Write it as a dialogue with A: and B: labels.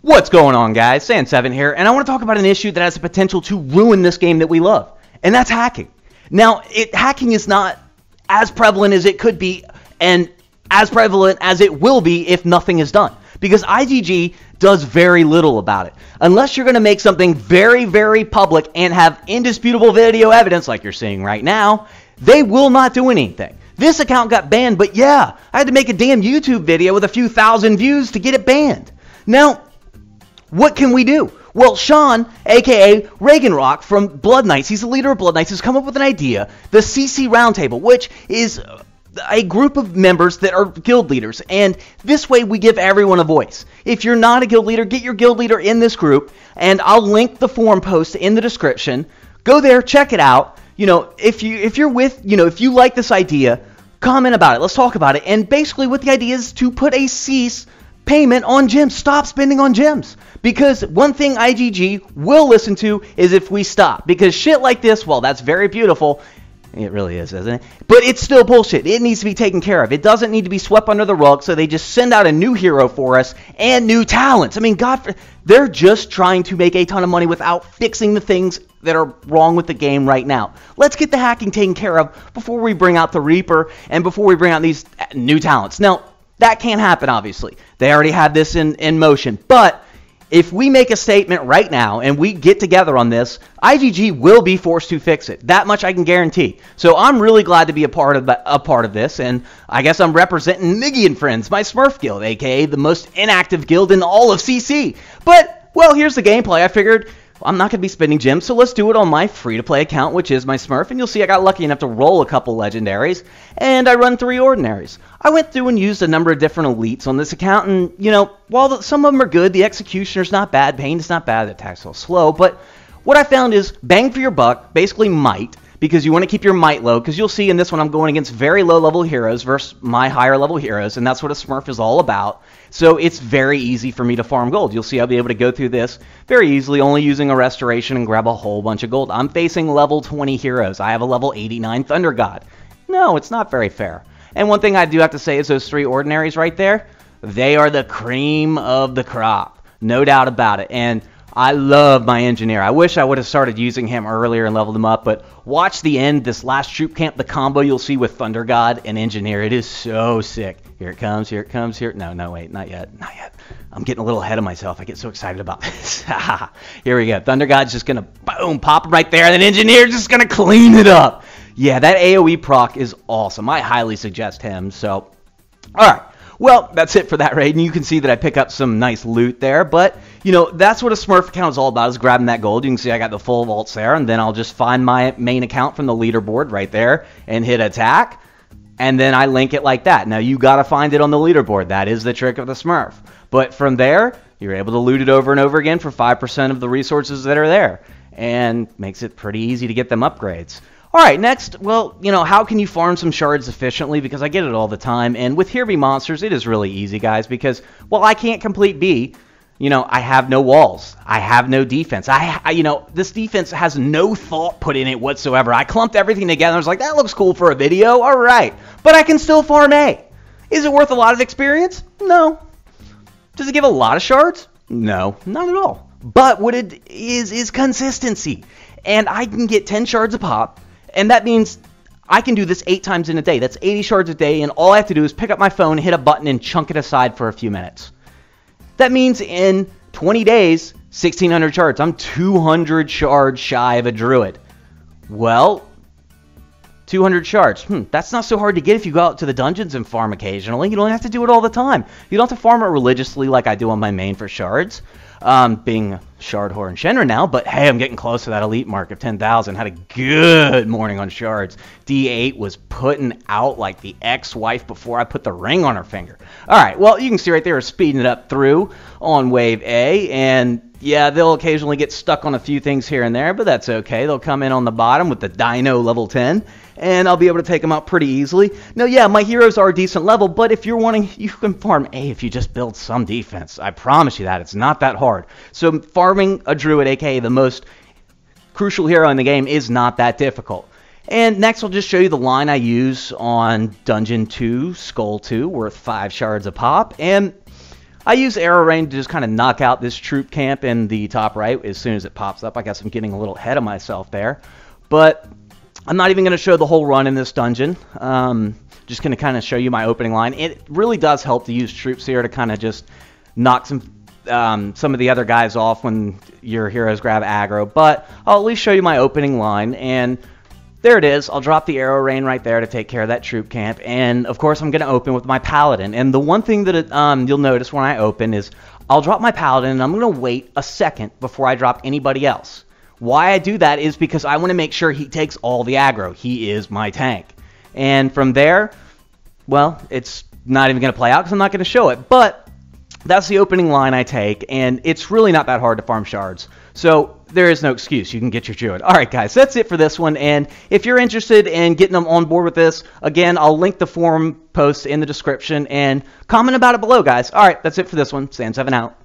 A: What's going on, guys? Sand7 here, and I want to talk about an issue that has the potential to ruin this game that we love, and that's hacking. Now, hacking is not as prevalent as it could be, and as prevalent as it will be if nothing is done, because IGG does very little about it. Unless you're going to make something very, very public and have indisputable video evidence like you're seeing right now, they will not do anything. This account got banned, but yeah, I had to make a damn YouTube video with a few thousand views to get it banned. Now, what can we do? Well, Sean, aka Ragonrok from Blood Knights, he's the leader of Blood Knights, has come up with an idea, the CC Roundtable, which is a group of members that are guild leaders, and this way we give everyone a voice. If you're not a guild leader, get your guild leader in this group, and I'll link the forum post in the description. Go there, check it out. You know, if you like this idea, comment about it. Let's talk about it. And basically what the idea is to put a cease payment on gems. Stop spending on gems. Because one thing IGG will listen to is if we stop. Because shit like this, well, that's very beautiful. It really is, isn't it? But it's still bullshit. It needs to be taken care of. It doesn't need to be swept under the rug, so they just send out a new hero for us and new talents. I mean, they're just trying to make a ton of money without fixing the things that are wrong with the game right now. Let's get the hacking taken care of before we bring out the Reaper and before we bring out these new talents. Now, that can't happen, obviously. They already have this in motion. But if we make a statement right now and we get together on this, IGG will be forced to fix it. That much I can guarantee. So I'm really glad to be a part of this, and I guess I'm representing Miggy and Friends, my Smurf guild, aka the most inactive guild in all of CC. But, well, here's the gameplay. I figured I'm not going to be spending gems, so let's do it on my free-to-play account, which is my Smurf, and you'll see I got lucky enough to roll a couple legendaries, and I run 3 ordinaries. I went through and used a number of different elites on this account, and, you know, while some of them are good, the Executioner's not bad, Pain's not bad, the attack's a little slow, but what I found is bang for your buck, basically might, because you want to keep your might low, because you'll see in this one I'm going against very low-level heroes versus my higher-level heroes, and that's what a Smurf is all about. So it's very easy for me to farm gold. You'll see I'll be able to go through this very easily, only using a restoration and grab a whole bunch of gold. I'm facing level 20 heroes. I have a level 89 Thunder God. No, it's not very fair. And one thing I do have to say is those 3 ordinaries right there, they are the cream of the crop. No doubt about it. And I love my engineer. I wish I would have started using him earlier and leveled him up, but watch the end, this last troop camp, the combo you'll see with Thunder God and engineer. It is so sick. Here it comes, here it comes, here. No, wait, not yet, not yet. I'm getting a little ahead of myself. I get so excited about this. Here we go. Thunder God's just going to, boom, pop him right there, and then engineer's just going to clean it up. Yeah, that AoE proc is awesome. I highly suggest him, so, all right. Well, that's it for that raid, and you can see that I pick up some nice loot there, but, you know, that's what a Smurf account is all about, is grabbing that gold. You can see I got the full vaults there, and then I'll just find my main account from the leaderboard right there and hit attack, and then I link it like that. Now, you got to find it on the leaderboard. That is the trick of the Smurf. But from there, you're able to loot it over and over again for 5% of the resources that are there, and makes it pretty easy to get them upgrades. All right, next, well, you know, how can you farm some shards efficiently? Because I get it all the time, and with Here Be Monsters, it is really easy, guys, because, well, I can't complete B. You know, I have no walls. I have no defense. You know, this defense has no thought put in it whatsoever. I clumped everything together. I was like, that looks cool for a video. All right, but I can still farm A. Is it worth a lot of experience? No. Does it give a lot of shards? No, not at all. But what it is consistency, and I can get 10 shards a pop. And that means I can do this 8 times in a day. That's 80 shards a day, and all I have to do is pick up my phone, hit a button, and chunk it aside for a few minutes. That means in 20 days, 1,600 shards. I'm 200 shards shy of a druid. Well, 200 shards. That's not so hard to get if you go out to the dungeons and farm occasionally. You don't have to do it all the time. You don't have to farm it religiously like I do on my main for shards. Being a shard whore in Shenron now, but hey, I'm getting close to that elite mark of 10,000. Had a good morning on shards. D8 was putting out like the ex-wife before I put the ring on her finger. All right, well, you can see right there, speeding it up through on wave A, and yeah, they'll occasionally get stuck on a few things here and there, but that's okay. They'll come in on the bottom with the Dino level 10, and I'll be able to take them out pretty easily. Now, yeah, my heroes are a decent level, but if you're wanting, you can farm A if you just build some defense. I promise you that. It's not that hard. So farming a druid, aka the most crucial hero in the game, is not that difficult. And next, I'll just show you the line I use on Dungeon 2, Skull 2, worth 5 shards a pop. And I use Arrow Rain to just kind of knock out this troop camp in the top right as soon as it pops up. I guess I'm getting a little ahead of myself there. But I'm not even going to show the whole run in this dungeon. Just going to kind of show you my opening line. It really does help to use troops here to kind of just knock some of the other guys off when your heroes grab aggro. But I'll at least show you my opening line. And there it is. I'll drop the Arrow Rain right there to take care of that troop camp. And, of course, I'm going to open with my Paladin. And the one thing that you'll notice when I open is I'll drop my Paladin, and I'm going to wait a second before I drop anybody else. Why I do that is because I want to make sure he takes all the aggro. He is my tank. And from there, well, it's not even going to play out because I'm not going to show it. But that's the opening line I take, and it's really not that hard to farm shards. So there is no excuse. You can get your druid. All right, guys, that's it for this one. And if you're interested in getting them on board with this, again, I'll link the forum post in the description and comment about it below, guys. All right, that's it for this one. Sand7 out.